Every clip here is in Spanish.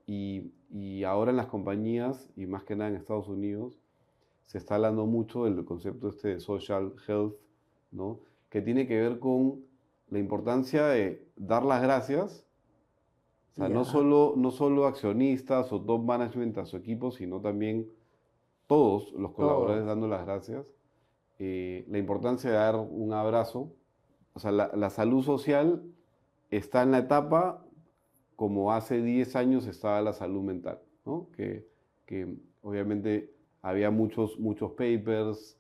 y ahora en las compañías, y más que nada en Estados Unidos, se está hablando mucho del concepto este de social health, ¿no? Que tiene que ver con la importancia de dar las gracias, o sea, Ya, no solo accionistas o top management a su equipo, sino también todos los colaboradores todos. dando las gracias. La importancia de dar un abrazo, o sea, la salud social está en la etapa como hace 10 años estaba la salud mental, ¿no? Que obviamente había muchos papers,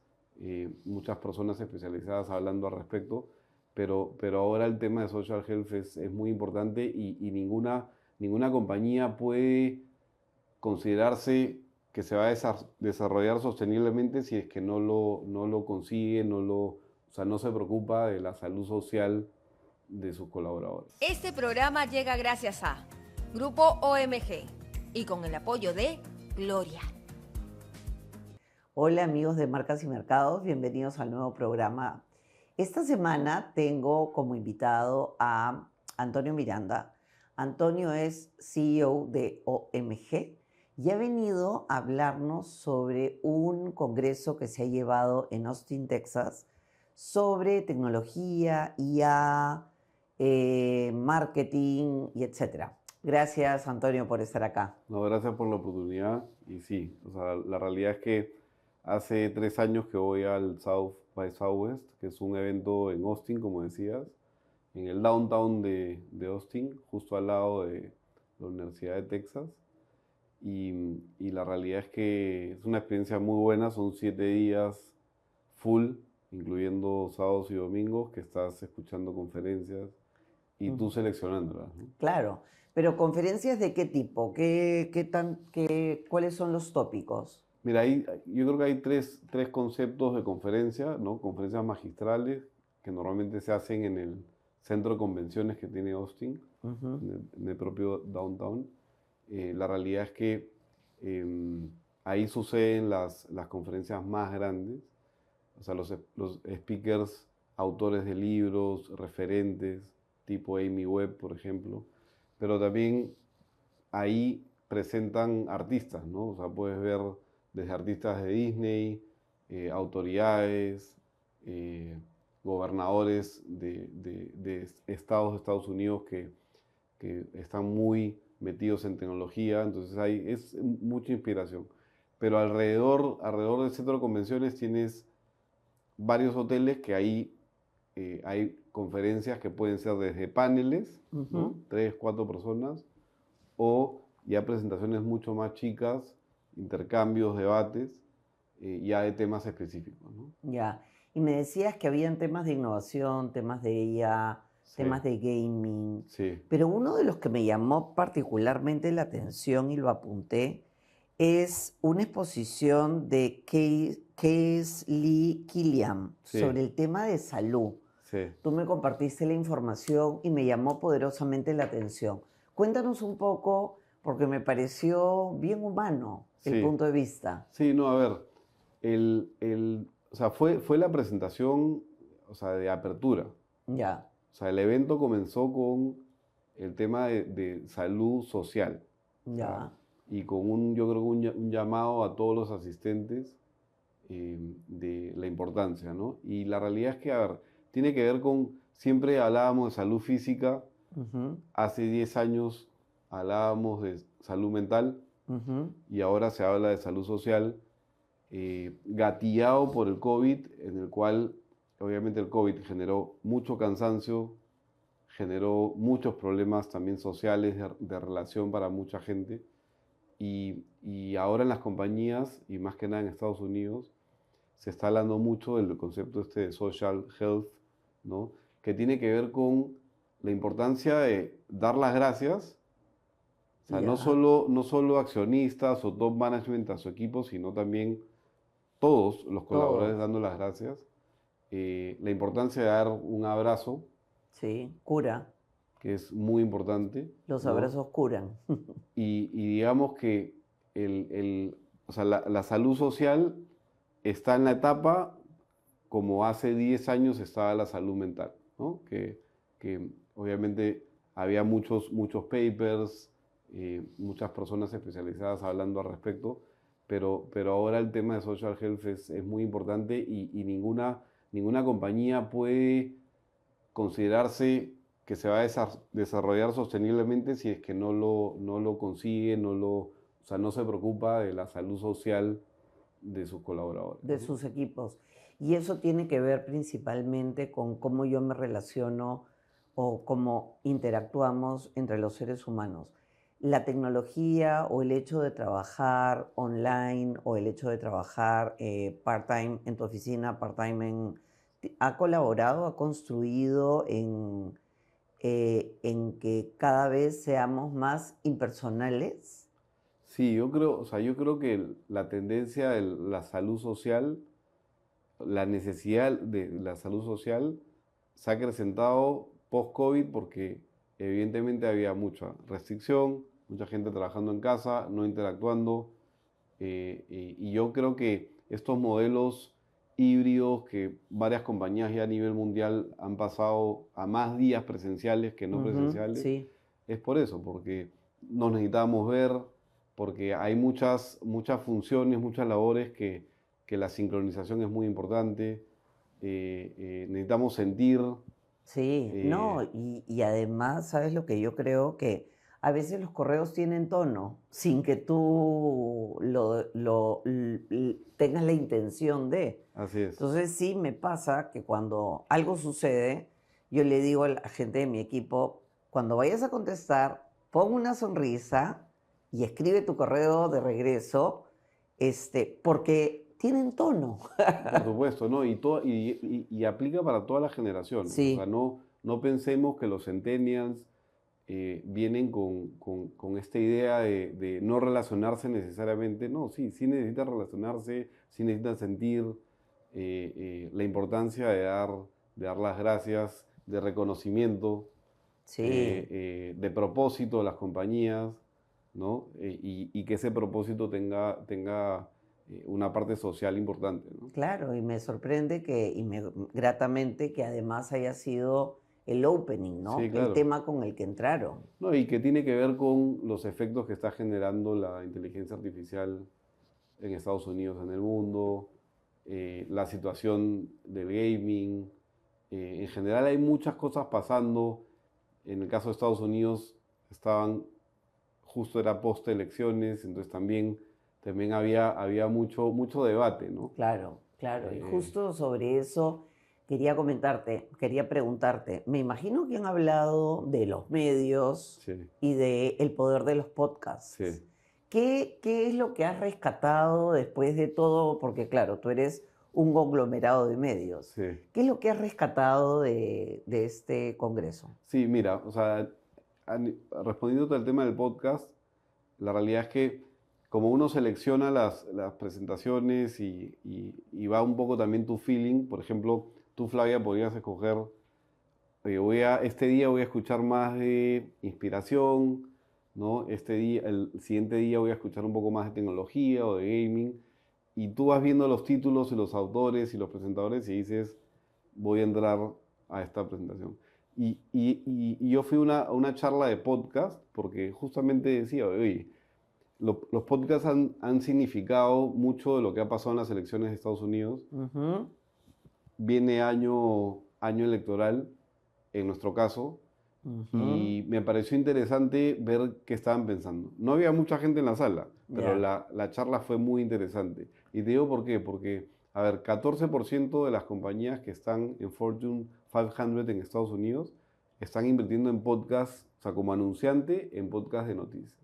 muchas personas especializadas hablando al respecto, pero ahora el tema de social health es muy importante y ninguna compañía puede considerarse que se va a desarrollar sosteniblemente si es que no lo consigue, o sea, no se preocupa de la salud social de sus colaboradores. Este programa llega gracias a Grupo OMG y con el apoyo de Gloria. Hola amigos de Marcas y Mercados, bienvenidos al nuevo programa. Esta semana tengo como invitado a Antonio Miranda. Antonio es CEO de OMG y ha venido a hablarnos sobre un congreso que se ha llevado en Austin, Texas, sobre tecnología, IA, marketing y etcétera. Gracias Antonio por estar acá. No, gracias por la oportunidad. Y sí, o sea, la realidad es que hace 3 años que voy al South by Southwest, que es un evento en Austin, como decías, en el downtown de Austin, justo al lado de la Universidad de Texas. Y la realidad es que es una experiencia muy buena, son 7 días full, incluyendo sábados y domingos, que estás escuchando conferencias y tú seleccionándolas, ¿no? Claro, pero ¿conferencias de qué tipo? ¿Cuáles son los tópicos? Mira, yo creo que hay tres conceptos de conferencia, ¿no? Conferencias magistrales que normalmente se hacen en el centro de convenciones que tiene Austin, Ujú. en el propio downtown. La realidad es que ahí suceden las conferencias más grandes, o sea, los speakers, autores de libros, referentes, tipo Amy Webb, por ejemplo, pero también ahí presentan artistas, ¿no? O sea, puedes ver desde artistas de Disney, autoridades, eh, gobernadores de estados de Estados Unidos que están muy metidos en tecnología, entonces es mucha inspiración. Pero alrededor del centro de convenciones tienes varios hoteles que ahí hay conferencias que pueden ser desde paneles, ¿no? Ujú. 3, 4 personas, o ya presentaciones mucho más chicas, intercambios, debates, ya de temas específicos, ¿no? Ya. Y me decías que habían temas de innovación, temas de IA, Sí, temas de gaming, sí, pero uno de los que me llamó particularmente la atención y lo apunté es una exposición de Case Lee Killian sí, sobre el tema de salud. sí. Tú me compartiste la información y me llamó poderosamente la atención. Cuéntanos un poco, porque me pareció bien humano el Sí, punto de vista. sí, no, a ver, o sea, fue la presentación, o sea, de apertura. Ya, O sea, el evento comenzó con el tema de salud social. O sea, ya, y con yo creo que un llamado a todos los asistentes de la importancia, ¿no? Y la realidad es que, a ver, tiene que ver con, siempre hablábamos de salud física, ujú, hace 10 años hablábamos de salud mental ujú, y ahora se habla de salud social, gatillado por el COVID, en el cual obviamente el COVID generó mucho cansancio, generó muchos problemas también sociales de relación para mucha gente. Y ahora en las compañías, y más que nada en Estados Unidos, se está hablando mucho del concepto este de social health, ¿no? Que tiene que ver con la importancia de dar las gracias, o sea, ya, no solo accionistas o top management a su equipo, sino también todos los colaboradores todos, dando las gracias. La importancia de dar un abrazo, sí, cura, que es muy importante, los ¿no? abrazos curan. Y digamos que o sea, la salud social está en la etapa como hace 10 años estaba la salud mental, ¿no? Que obviamente había muchos papers, muchas personas especializadas hablando al respecto, pero ahora el tema de social health es muy importante y ninguna compañía puede considerarse que se va a desarrollar sosteniblemente si es que no lo consigue, o sea, no se preocupa de la salud social de sus colaboradores. De sus equipos. Y eso tiene que ver principalmente con cómo yo me relaciono o cómo interactuamos entre los seres humanos. La tecnología o el hecho de trabajar online o el hecho de trabajar part-time en tu oficina, part-time ha colaborado, ha construido en que cada vez seamos más impersonales. Sí, yo creo que la tendencia de la salud social, la necesidad de la salud social se ha acrecentado post-COVID porque evidentemente había mucha restricción, mucha gente trabajando en casa, no interactuando, y yo creo que estos modelos híbridos que varias compañías ya a nivel mundial han pasado a más días presenciales que no presenciales, Sí, es por eso, porque nos necesitamos ver, porque hay muchas funciones, muchas labores que la sincronización es muy importante, necesitamos sentir. sí, no, eh, y además, ¿sabes lo que yo creo? Que a veces los correos tienen tono sin que tú tengas la intención de. Así es. Entonces sí me pasa que cuando algo sucede, yo le digo a la gente de mi equipo, cuando vayas a contestar, pon una sonrisa y escribe tu correo de regreso, porque tienen tono. Por supuesto, ¿no? Y aplica para todas las generaciones. O sea, Sí, no pensemos que los centennials vienen con esta idea de no relacionarse necesariamente. No, sí necesitan relacionarse, sí necesitan sentir la importancia de dar las gracias, de reconocimiento, sí. de propósito de las compañías, ¿no? Y que ese propósito tenga una parte social importante, ¿no? Claro, y me sorprende gratamente que además haya sido el opening, ¿no? Sí, El claro. tema con el que entraron. No, y que tiene que ver con los efectos que está generando la inteligencia artificial en Estados Unidos, en el mundo, la situación del gaming. En general hay muchas cosas pasando. En el caso de Estados Unidos justo era post elecciones, entonces también había mucho debate, ¿no? Claro, claro. Y Eh, justo sobre eso quería preguntarte, me imagino que han hablado de los medios sí, y del poder de los podcasts. sí, ¿Qué es lo que has rescatado después de todo? Porque claro, tú eres un conglomerado de medios. sí. ¿Qué es lo que has rescatado de este congreso? Sí, mira, o sea, respondiendo al tema del podcast, la realidad es que como uno selecciona las presentaciones y va un poco también tu feeling, por ejemplo, tú, Flavia, podrías escoger, este día voy a escuchar más de inspiración, ¿no? El siguiente día voy a escuchar un poco más de tecnología o de gaming, y tú vas viendo los títulos y los autores y los presentadores y dices, voy a entrar a esta presentación. Y yo fui a una charla de podcast porque justamente decía, oye, los podcasts han significado mucho de lo que ha pasado en las elecciones de Estados Unidos. Ujú. Viene año electoral, en nuestro caso, Ujú. y me pareció interesante ver qué estaban pensando. No había mucha gente en la sala, pero Ya. la charla fue muy interesante. Y te digo por qué, porque, a ver, 14% de las compañías que están en Fortune 500 en Estados Unidos están invirtiendo en podcasts, o sea, como anunciante en podcasts de noticias.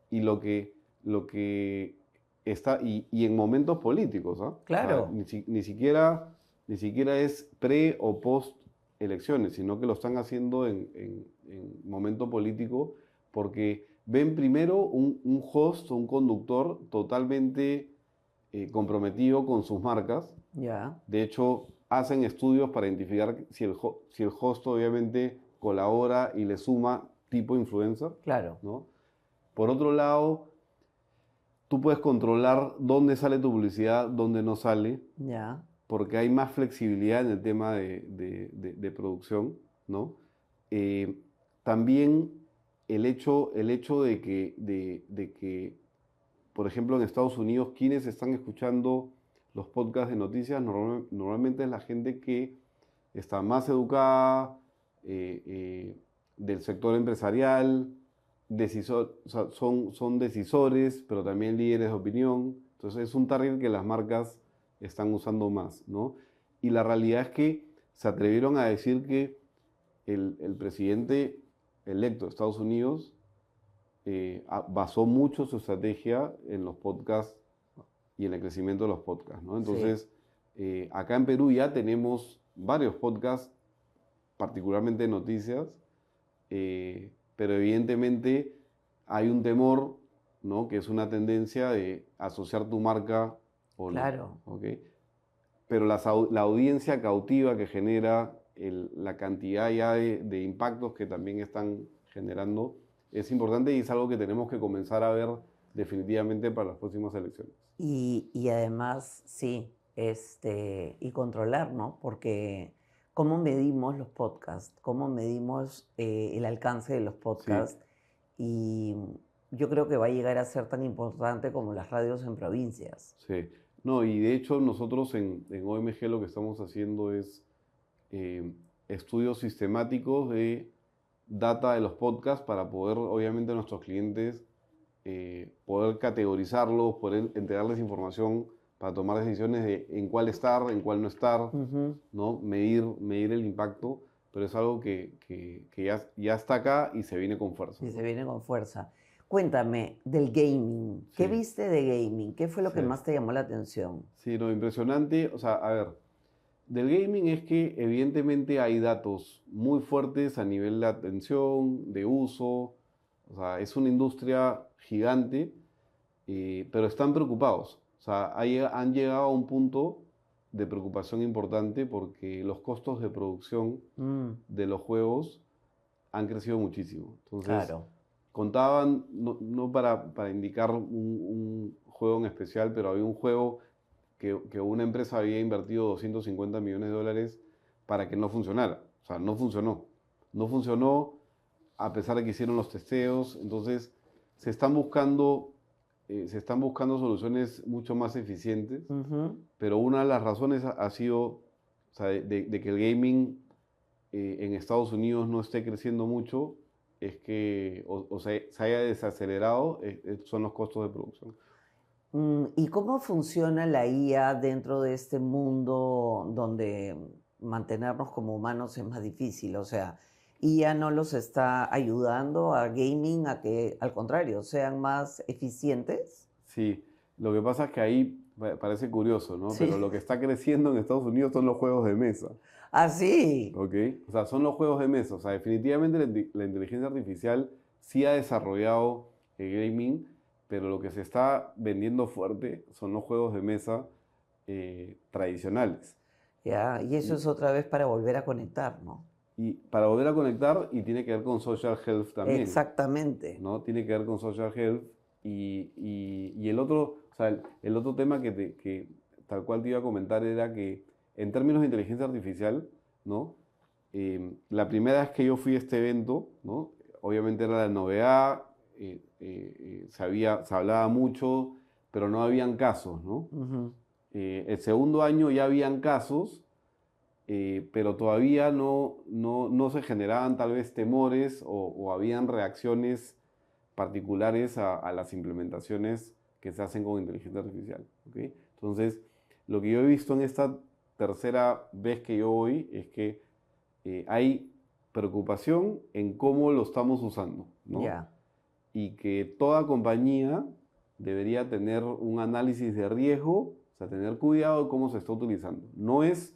Y lo que está, y en momentos políticos, ¿ah? O sea, Claro. ni siquiera es pre o post elecciones, sino que lo están haciendo en momento político porque ven primero un host o un conductor totalmente comprometido con sus marcas. Ya. De hecho, hacen estudios para identificar si el host obviamente colabora y le suma tipo influencer, Claro. ¿no? Por otro lado, tú puedes controlar dónde sale tu publicidad, dónde no sale, Ya. porque hay más flexibilidad en el tema de producción, ¿no? Eh, También el hecho de que, por ejemplo, en Estados Unidos, quienes están escuchando los podcasts de noticias normalmente es la gente que está más educada, del sector empresarial, o sea, son decisores, pero también líderes de opinión. Entonces es un target que las marcas están usando más, ¿no? Y la realidad es que se atrevieron a decir que el presidente electo de Estados Unidos basó mucho su estrategia en los podcasts y en el crecimiento de los podcasts, ¿no? Sí. Entonces, acá en Perú ya tenemos varios podcasts, particularmente de noticias, pero evidentemente hay un temor, ¿no? Que es una tendencia de asociar tu marca o no. Claro. ¿Ok? Pero la audiencia cautiva que genera la cantidad ya de impactos que también están generando es importante y es algo que tenemos que comenzar a ver definitivamente para las próximas elecciones. Y además, sí, y controlar, ¿no? Porque ¿cómo medimos los podcasts? ¿Cómo medimos el alcance de los podcasts? Y yo creo que va a llegar a ser tan importante como las radios en provincias. Sí. No, y de hecho nosotros en OMG lo que estamos haciendo es estudios sistemáticos de data de los podcasts para poder, obviamente, a nuestros clientes poder categorizarlos, poder entregarles información para tomar decisiones de en cuál estar, en cuál no estar, Ujú. ¿no? Medir el impacto, pero es algo que ya está acá y se viene con fuerza, Y ¿no? se viene con fuerza. Cuéntame del gaming. ¿Qué Sí, viste de gaming? ¿Qué fue lo que sí. más te llamó la atención? Sí, no, impresionante. O sea, a ver, del gaming es que evidentemente hay datos muy fuertes a nivel de atención, de uso. O sea, es una industria gigante, pero están preocupados. O sea, han llegado a un punto de preocupación importante porque los costos de producción Mm, de los juegos han crecido muchísimo. Entonces, claro. contaban, no para indicar un juego en especial, pero había un juego que una empresa había invertido 250 millones de dólares para que no funcionara. O sea, no funcionó. No funcionó a pesar de que hicieron los testeos. Entonces, se están buscando, se están buscando soluciones mucho más eficientes, Ujú. pero una de las razones ha sido, o sea, de que el gaming en Estados Unidos no esté creciendo mucho, es que o sea, se haya desacelerado, son los costos de producción. ¿Y cómo funciona la IA dentro de este mundo donde mantenernos como humanos es más difícil? O sea, ¿IA no los está ayudando a gaming a que, al contrario, sean más eficientes? Sí, lo que pasa es que ahí parece curioso, ¿no? Sí. Pero lo que está creciendo en Estados Unidos son los juegos de mesa, Ah, sí. ¿ok? O sea, son los juegos de mesa. O sea, definitivamente la inteligencia artificial sí ha desarrollado el gaming, pero lo que se está vendiendo fuerte son los juegos de mesa tradicionales. Ya, y eso Y, es otra vez para volver a conectar, ¿no? y para volver a conectar, y tiene que ver con social health también, Exactamente. ¿no? Tiene que ver con social health y el otro, o sea, el otro tema que tal cual te iba a comentar era que en términos de inteligencia artificial, ¿no? La primera vez que yo fui a este evento, ¿no? Obviamente era la novedad, se hablaba mucho, pero no habían casos, ¿no? Ujú. El segundo año ya habían casos, pero todavía no se generaban tal vez temores o habían reacciones particulares a las implementaciones que se hacen con inteligencia artificial. ¿Ok? Entonces, lo que yo he visto en esta tercera vez que yo voy es que hay preocupación en cómo lo estamos usando, ¿no? Ya. Y que toda compañía debería tener un análisis de riesgo, o sea, tener cuidado de cómo se está utilizando. No es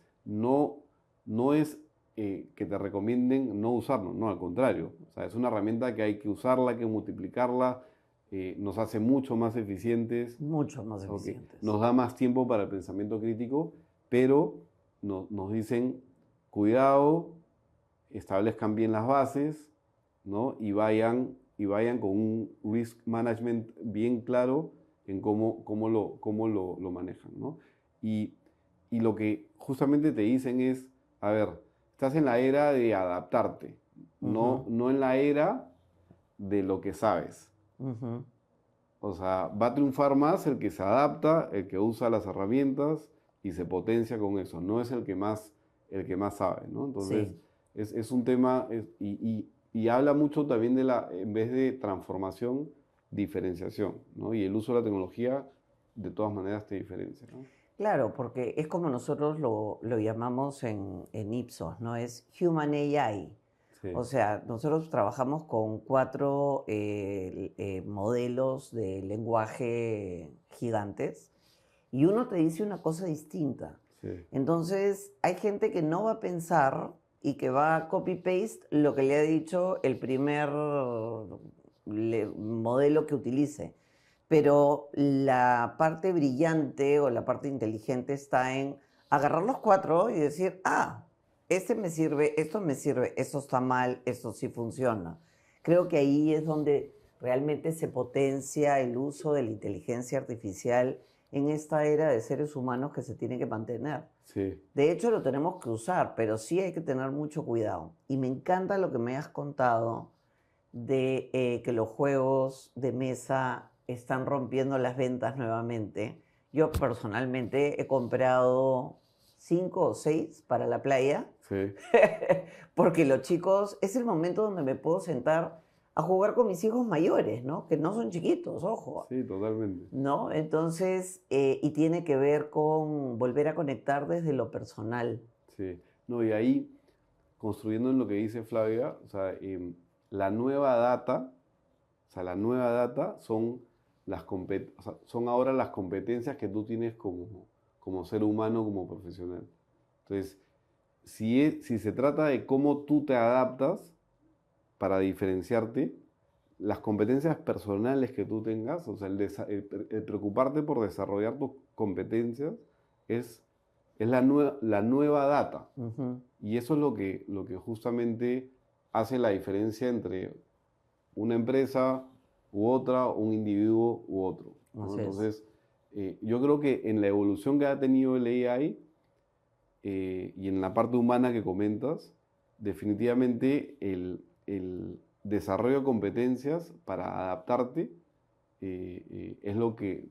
que te recomienden no usarlo, no, al contrario. O sea, es una herramienta que hay que usarla, hay que multiplicarla, nos hace mucho más eficientes, Mucho más ¿ok? eficientes. Nos da más tiempo para el pensamiento crítico, pero nos dicen, cuidado, establezcan bien las bases, ¿no? Y vayan con un risk management bien claro en cómo lo manejan, ¿no? Y, y lo que justamente te dicen es, a ver, estás en la era de adaptarte, no, Ujú. no en la era de lo que sabes. Ujú. O sea, va a triunfar más el que se adapta, el que usa las herramientas y se potencia con eso. No es el que más sabe, ¿no? Entonces, Sí. es un tema, y habla mucho también de en vez de transformación, diferenciación, ¿no? Y el uso de la tecnología, de todas maneras, te diferencia, ¿no? Claro, porque es como nosotros lo llamamos en Ipsos, ¿no? Es Human AI. Sí, O sea, nosotros trabajamos con 4 modelos de lenguaje gigantes y uno te dice una cosa distinta. sí, Entonces, hay gente que no va a pensar y que va a copy-paste lo que le ha dicho el primer modelo que utilice. Pero la parte brillante o la parte inteligente está en agarrar los 4 y decir, ah, este me sirve, esto está mal, esto sí funciona. Creo que ahí es donde realmente se potencia el uso de la inteligencia artificial en esta era de seres humanos que se tiene que mantener. sí, De hecho, lo tenemos que usar, pero sí hay que tener mucho cuidado. Y me encanta lo que me has contado de que los juegos de mesa están rompiendo las ventas nuevamente. Yo personalmente he comprado 5 o 6 para la playa, sí, porque los chicos, es el momento donde me puedo sentar a jugar con mis hijos mayores, ¿no? Que no son chiquitos, ojo. sí, totalmente. ¿No? Entonces, y tiene que ver con volver a conectar desde lo personal. Sí. No, y ahí, construyendo en lo que dice Flavia, o sea, la nueva data, o sea, la nueva data son o sea, son ahora las competencias que tú tienes como ser humano, como profesional. Entonces, si se trata de cómo tú te adaptas para diferenciarte, las competencias personales que tú tengas, o sea, el preocuparte por desarrollar tus competencias es, es la nueva data. Ujú. Y eso es lo que justamente hace la diferencia entre una empresa u otra, un individuo u otro, ¿no? Así es. Entonces, yo creo que en la evolución que ha tenido el AI, y en la parte humana que comentas, definitivamente el desarrollo de competencias para adaptarte es lo que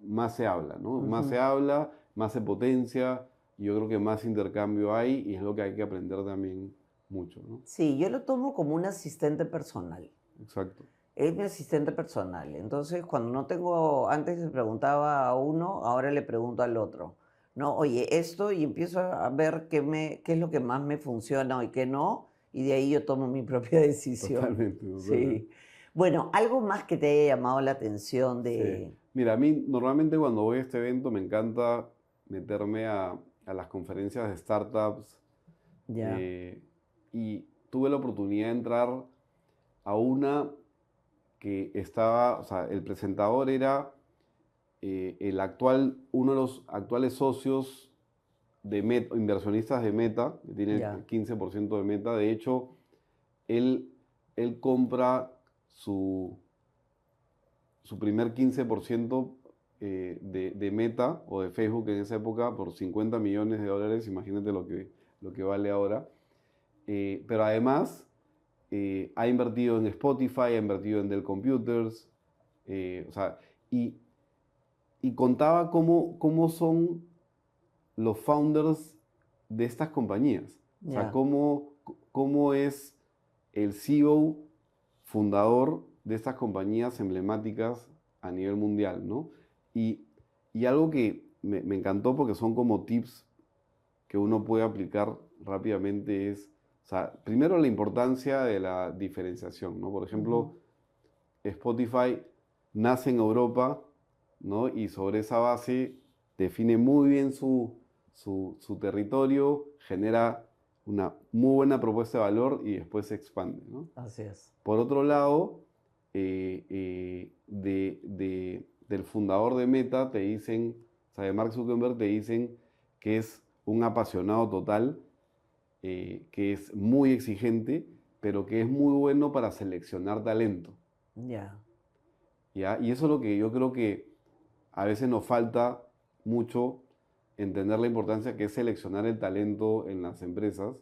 más se habla, ¿no? Más se Ujú. habla, más se potencia, y yo creo que más intercambio hay y es lo que hay que aprender también mucho, ¿no? Sí, yo lo tomo como un asistente personal. Exacto. Es mi asistente personal. Entonces, cuando no tengo, antes le preguntaba a uno, ahora le pregunto al otro. No, oye, esto, y empiezo a ver qué es lo que más me funciona y qué no, y de ahí yo tomo mi propia decisión. Totalmente, totalmente. Sí. Bueno, algo más que te haya llamado la atención Sí. de... Mira, a mí normalmente cuando voy a este evento me encanta meterme a las conferencias de startups, Ya, eh, y tuve la oportunidad de entrar a una que estaba, o sea, el presentador era uno de los actuales socios de Meta, inversionistas de Meta, que tiene ya, el 15% de Meta. De hecho, él, él compra su primer 15% de Meta o de Facebook en esa época por $50 millones. Imagínate lo que vale ahora. Pero además ha invertido en Spotify, ha invertido en Dell Computers, o sea, y, y contaba cómo son los founders de estas compañías. O sea, ya. cómo es el CEO fundador de estas compañías emblemáticas a nivel mundial, ¿no? Y, y algo que me encantó porque son como tips que uno puede aplicar rápidamente es, o sea, primero la importancia de la diferenciación, ¿no? Por Ujú. ejemplo, Spotify nace en Europa, ¿no? Y sobre esa base define muy bien su territorio, genera una muy buena propuesta de valor y después se expande, ¿no? Así es. Por otro lado, del fundador de Meta te dicen, o sea, de Mark Zuckerberg te dicen que es un apasionado total, que es muy exigente, pero que es muy bueno para seleccionar talento, Ya. ¿ya? Y eso es lo que yo creo que a veces nos falta mucho entender la importancia que es seleccionar el talento en las empresas,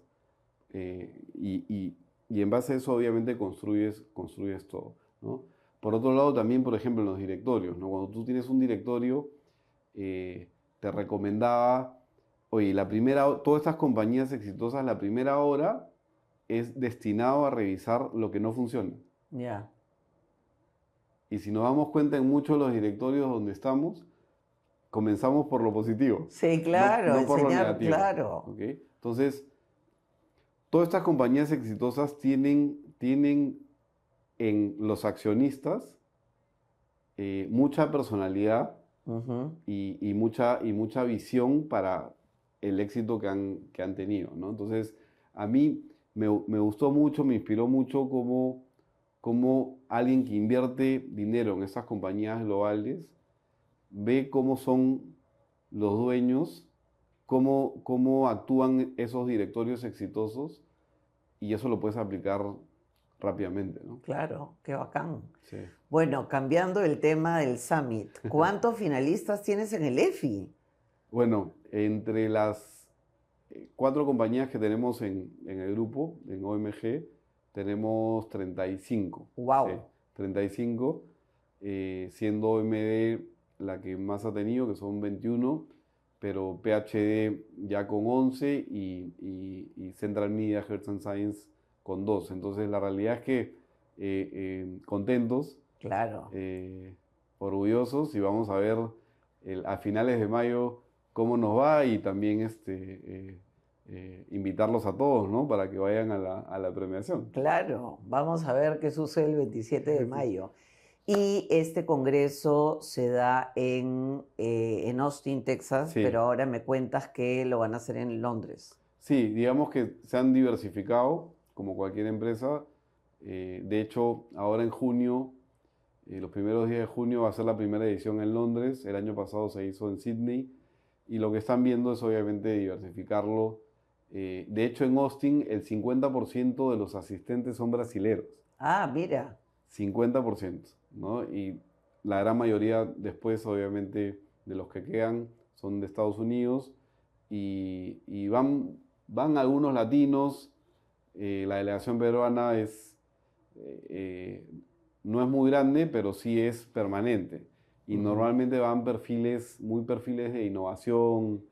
y y en base a eso obviamente construyes todo, ¿no? Por otro lado también, por ejemplo, en los directorios, ¿no? Cuando tú tienes un directorio, te recomendaba, oye, todas estas compañías exitosas, la primera hora es destinado a revisar lo que no funciona. Ya. Y si nos damos cuenta en muchos de los directorios donde estamos, comenzamos por lo positivo. Sí, claro, no por lo enseñar, negativo. claro. ¿Ok? Entonces, todas estas compañías exitosas tienen en los accionistas mucha personalidad Ujú. y mucha visión para el éxito que han tenido, ¿no? Entonces, a mí me gustó mucho, me inspiró mucho cómo alguien que invierte dinero en estas compañías globales ve cómo son los dueños, cómo actúan esos directorios exitosos, y eso lo puedes aplicar rápidamente, ¿no? Claro, qué bacán. Sí. Bueno, cambiando el tema del Summit, ¿cuántos finalistas tienes en el EFI? Bueno, entre las 4 compañías que tenemos en el grupo, en OMG, tenemos 35. Wow. Sí, 35, siendo OMD la que más ha tenido, que son 21, pero PhD ya con 11 y Central Media, Health and Science con 2. Entonces la realidad es que contentos, Claro. orgullosos, y vamos a ver a finales de mayo cómo nos va, y también invitarlos a todos, ¿no? Para que vayan a la premiación. Claro, vamos a ver qué sucede el 27 de mayo. Y este congreso se da en Austin, Texas, Sí. pero ahora me cuentas que lo van a hacer en Londres. Sí, digamos que se han diversificado como cualquier empresa. De hecho, ahora en junio, los primeros días de junio, va a ser la primera edición en Londres. El año pasado se hizo en Sydney, y lo que están viendo es obviamente diversificarlo. De hecho, en Austin el 50% de los asistentes son brasileros. Ah, mira. 50%, ¿no? Y la gran mayoría después, obviamente, de los que quedan son de Estados Unidos, y van algunos latinos. La delegación peruana no es muy grande, pero sí es permanente. Y Ujú. normalmente van muy perfiles de innovación,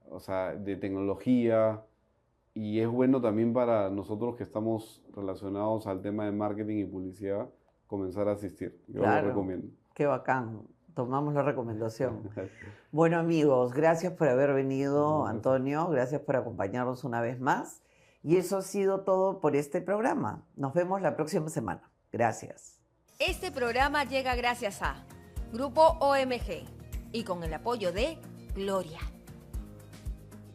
o sea, de tecnología. Y es bueno también para nosotros que estamos relacionados al tema de marketing y publicidad comenzar a asistir. Yo lo Claro. recomiendo. Qué bacán. Tomamos la recomendación. Bueno, amigos, gracias por haber venido, Gracias. Antonio. Gracias por acompañarnos una vez más. Y eso ha sido todo por este programa. Nos vemos la próxima semana. Gracias. Este programa llega gracias a Grupo OMG y con el apoyo de Gloria.